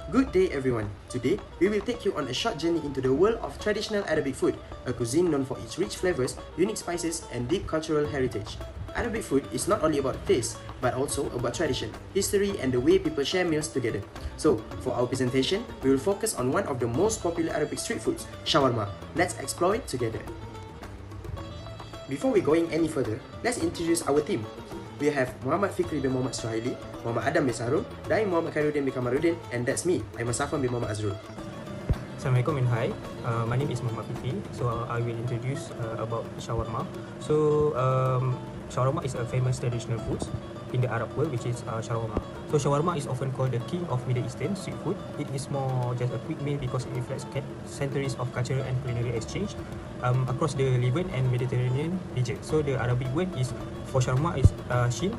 Good day everyone. Today, we will take you on a short journey into the world of traditional Arabic food, a cuisine known for its rich flavors, unique spices, and deep cultural heritage. Arabic food is not only about taste, but also about tradition, history, and the way people share meals together. So, for our presentation, we will focus on one of the most popular Arabic street foods, shawarma. Let's explore it together. Before we going any further, let's introduce our team. We have Muhammad Fikri bin Muhammad Suhaili, Muhammad Adam bin Sarul, dan Muhammad Khairuddin bin Kamaruddin, and that's me, Aiman Safwan bin Muhammad Azrul. Assalamualaikum and hi. My name is Muhammad Fikri. So I will introduce about shawarma. So shawarma is a famous traditional food in the Arab world, which is shawarma. So shawarma is often called the king of Middle Eastern street food. It is more just a quick meal because it reflects centuries of cultural and culinary exchange across the Levant and Mediterranean region. So the Arabic word is for shawarma is shin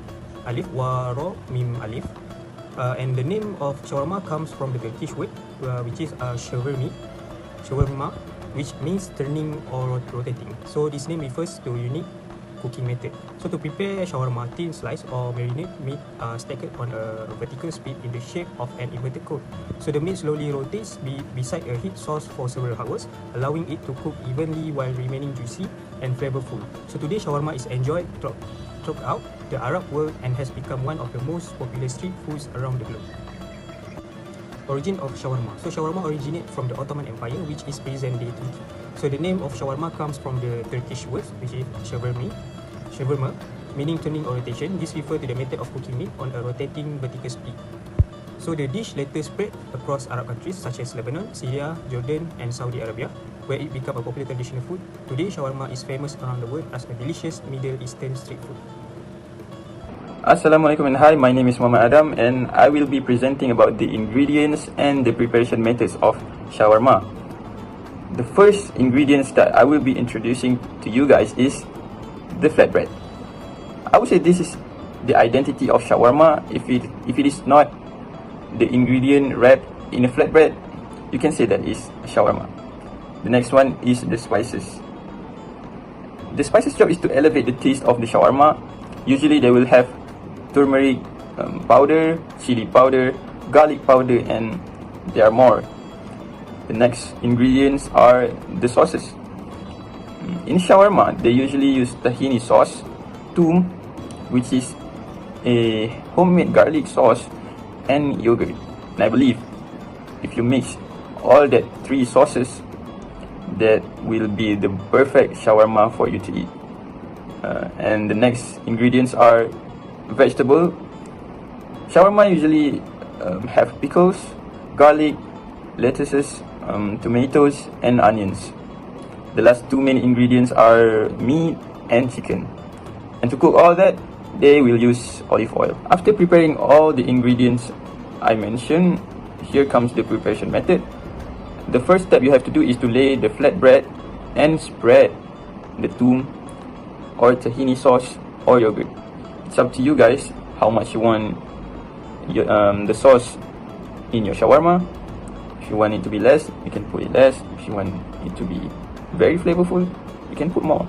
alif wa ra mim alif. And the name of shawarma comes from the Turkish word which is shawarma, which means turning or rotating. So this name refers to unique cooking method. So to prepare shawarma, thin slice or marinate meat are stacked on a vertical spit in the shape of an inverted cone. So the meat slowly rotates beside a heat source for several hours, allowing it to cook evenly while remaining juicy and flavorful. So today shawarma is enjoyed throughout the Arab world and has become one of the most popular street foods around the globe. Origin of shawarma. So shawarma originates from the Ottoman Empire, which is present-day Turkey. So the name of shawarma comes from the Turkish word, which is shawarma, meaning turning or rotation. This refers to the method of cooking meat on a rotating vertical spit. So the dish later spread across Arab countries such as Lebanon, Syria, Jordan, and Saudi Arabia, where it became a popular traditional food. Today, shawarma is famous around the world as a delicious Middle Eastern street food. Assalamualaikum and hi, my name is Muhammad Adam and I will be presenting about the ingredients and the preparation methods of shawarma. The first ingredients that I will be introducing to you guys is the flatbread. I would say this is the identity of shawarma. If it is not the ingredient wrapped in a flatbread, you can say that is shawarma. The next one is the spices. The spices job is to elevate the taste of the shawarma. Usually they will have turmeric powder, chili powder, garlic powder, and there are more. The next ingredients are the sauces. In shawarma, they usually use tahini sauce, toom, which is a homemade garlic sauce, and yogurt. And I believe if you mix all that three sauces, that will be the perfect shawarma for you to eat. And the next ingredients are vegetable. Shawarma usually have pickles, garlic, lettuces, tomatoes, and onions. The last two main ingredients are meat and chicken. And to cook all that, they will use olive oil. After preparing all the ingredients I mentioned, here comes the preparation method. The first step you have to do is to lay the flatbread and spread the toom or tahini sauce or yogurt. It's up to you guys how much you want the sauce in your shawarma. If you want it to be less, you can put it less. If you want it to be very flavorful, you can put more.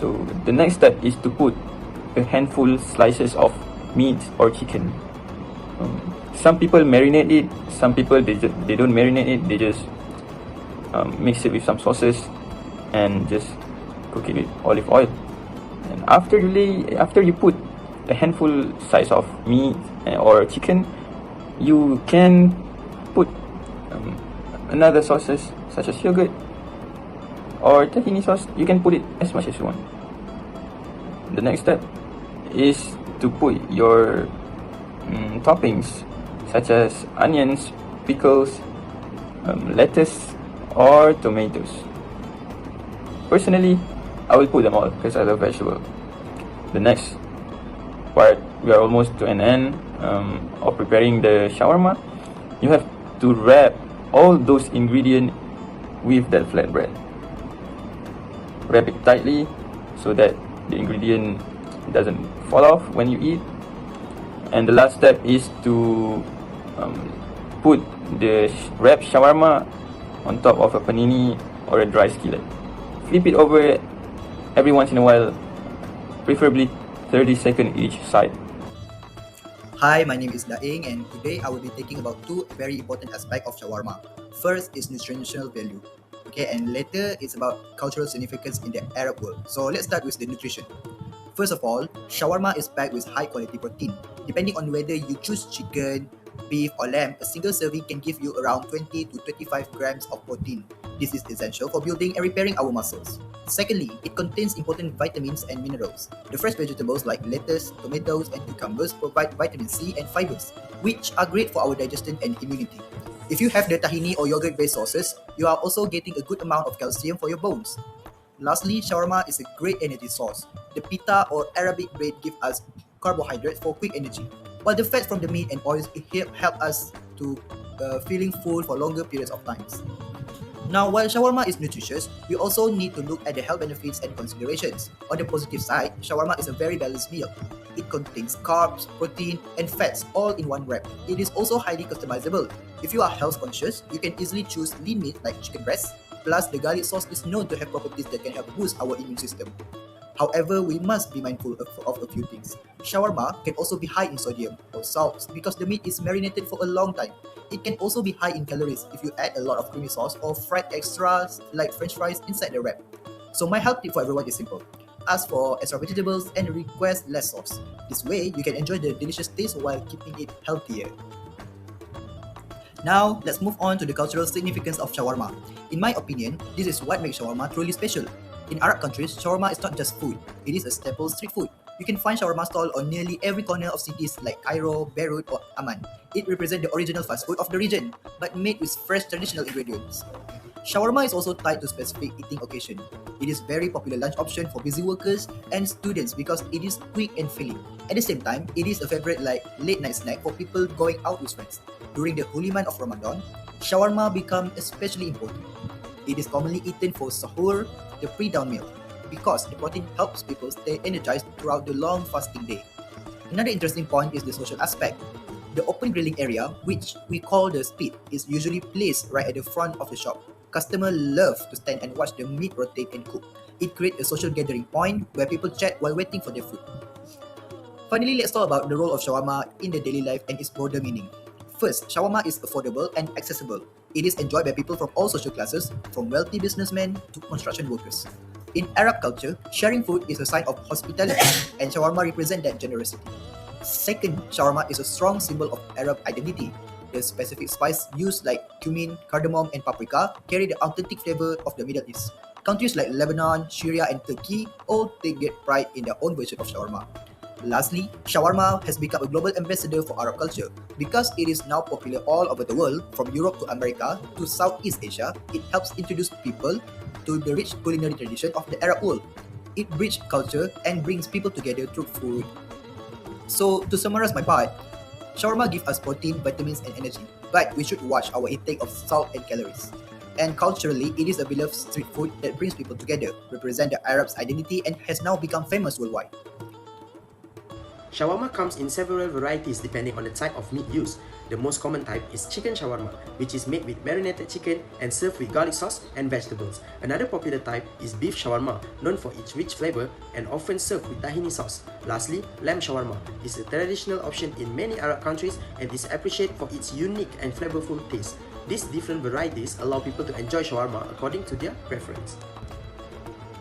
So the next step is to put a handful slices of meat or chicken. Some people marinate it, some people they don't marinate it, they just mix it with some sauces and just cook it with olive oil. And after you put a handful size of meat or chicken, you can put another sauces such as yogurt or tahini sauce. You can put it as much as you want. The next step is to put your toppings such as onions, pickles, lettuce, or tomatoes. Personally, I will put them all because I love vegetable. The next part, we are almost to an end of preparing the shawarma. You have to wrap all those ingredients with that flatbread. Wrap it tightly so that the ingredient doesn't fall off when you eat. And the last step is to put the wrapped shawarma on top of a panini or a dry skillet. Flip it over every once in a while, preferably 30 seconds each side. Hi, my name is Daeng, and today I will be talking about two very important aspects of shawarma. First is nutritional value, okay, and later it's about cultural significance in the Arab world. So let's start with the nutrition. First of all, shawarma is packed with high quality protein. Depending on whether you choose chicken, beef, or lamb, a single serving can give you around 20 to 25 grams of protein. This is essential for building and repairing our muscles. Secondly, it contains important vitamins and minerals. The fresh vegetables like lettuce, tomatoes, and cucumbers provide vitamin C and fibers, which are great for our digestion and immunity. If you have the tahini or yogurt-based sauces, you are also getting a good amount of calcium for your bones. Lastly, shawarma is a great energy source. The pita or Arabic bread give us carbohydrates for quick energy, while the fats from the meat and oils help us to feeling full for longer periods of times. Now, while shawarma is nutritious, we also need to look at the health benefits and considerations. On the positive side, shawarma is a very balanced meal. It contains carbs, protein, and fats all in one wrap. It is also highly customizable. If you are health conscious, you can easily choose lean meat like chicken breast. Plus, the garlic sauce is known to have properties that can help boost our immune system. However, we must be mindful of a few things. Shawarma can also be high in sodium or salts because the meat is marinated for a long time. It can also be high in calories if you add a lot of creamy sauce or fried extras like french fries inside the wrap. So my health tip for everyone is simple. Ask for extra vegetables and request less sauce. This way, you can enjoy the delicious taste while keeping it healthier. Now, let's move on to the cultural significance of shawarma. In my opinion, this is what makes shawarma truly special. In Arab countries, shawarma is not just food, it is a staple street food. You can find shawarma stall on nearly every corner of cities like Cairo, Beirut, or Amman. It represents the original fast food of the region, but made with fresh traditional ingredients. Shawarma is also tied to specific eating occasion. It is very popular lunch option for busy workers and students because it is quick and filling. At the same time, it is a favorite like late night snack for people going out with friends. During the holy month of Ramadan, shawarma become especially important. It is commonly eaten for sahur, the pre-dawn meal, because the protein helps people stay energized throughout the long fasting day. Another interesting point is the social aspect. The open grilling area, which we call the spit, is usually placed right at the front of the shop. Customers love to stand and watch the meat rotate and cook. It creates a social gathering point where people chat while waiting for their food. Finally, let's talk about the role of shawarma in the daily life and its broader meaning. First, shawarma is affordable and accessible. It is enjoyed by people from all social classes, from wealthy businessmen to construction workers. In Arab culture, sharing food is a sign of hospitality, and shawarma represents that generosity. Second, shawarma is a strong symbol of Arab identity. The specific spice used like cumin, cardamom, and paprika carry the authentic flavor of the Middle East. Countries like Lebanon, Syria, and Turkey all take great pride in their own version of shawarma. Lastly, shawarma has become a global ambassador for Arab culture. Because it is now popular all over the world, from Europe to America to Southeast Asia, it helps introduce people to the rich culinary tradition of the Arab world. It bridges culture and brings people together through food. So, to summarize my part, shawarma gives us protein, vitamins, and energy, but we should watch our intake of salt and calories. And culturally, it is a beloved street food that brings people together, represents the Arabs' identity, and has now become famous worldwide. Shawarma comes in several varieties depending on the type of meat used. The most common type is chicken shawarma, which is made with marinated chicken and served with garlic sauce and vegetables. Another popular type is beef shawarma, known for its rich flavor and often served with tahini sauce. Lastly, lamb shawarma is a traditional option in many Arab countries and is appreciated for its unique and flavorful taste. These different varieties allow people to enjoy shawarma according to their preference.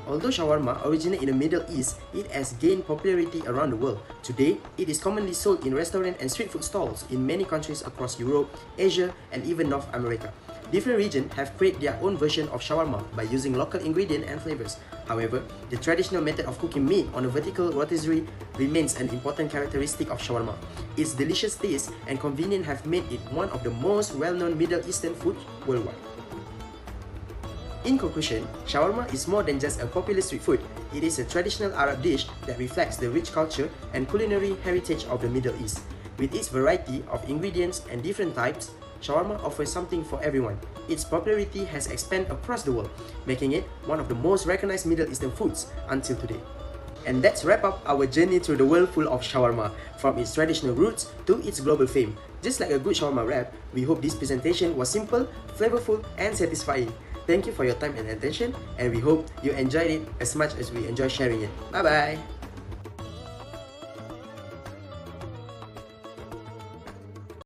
Although shawarma originated in the Middle East, it has gained popularity around the world. Today, it is commonly sold in restaurant and street food stalls in many countries across Europe, Asia, and even North America. Different regions have created their own version of shawarma by using local ingredients and flavors. However, the traditional method of cooking meat on a vertical rotisserie remains an important characteristic of shawarma. Its delicious taste and convenience have made it one of the most well-known Middle Eastern foods worldwide. In conclusion, shawarma is more than just a popular street food. It is a traditional Arab dish that reflects the rich culture and culinary heritage of the Middle East. With its variety of ingredients and different types, shawarma offers something for everyone. Its popularity has expanded across the world, making it one of the most recognized Middle Eastern foods until today. And that's wrap up our journey through the world full of shawarma, from its traditional roots to its global fame. Just like a good shawarma wrap, we hope this presentation was simple, flavorful, and satisfying. Thank you for your time and attention, and we hope you enjoyed it as much as we enjoy sharing it. Bye bye!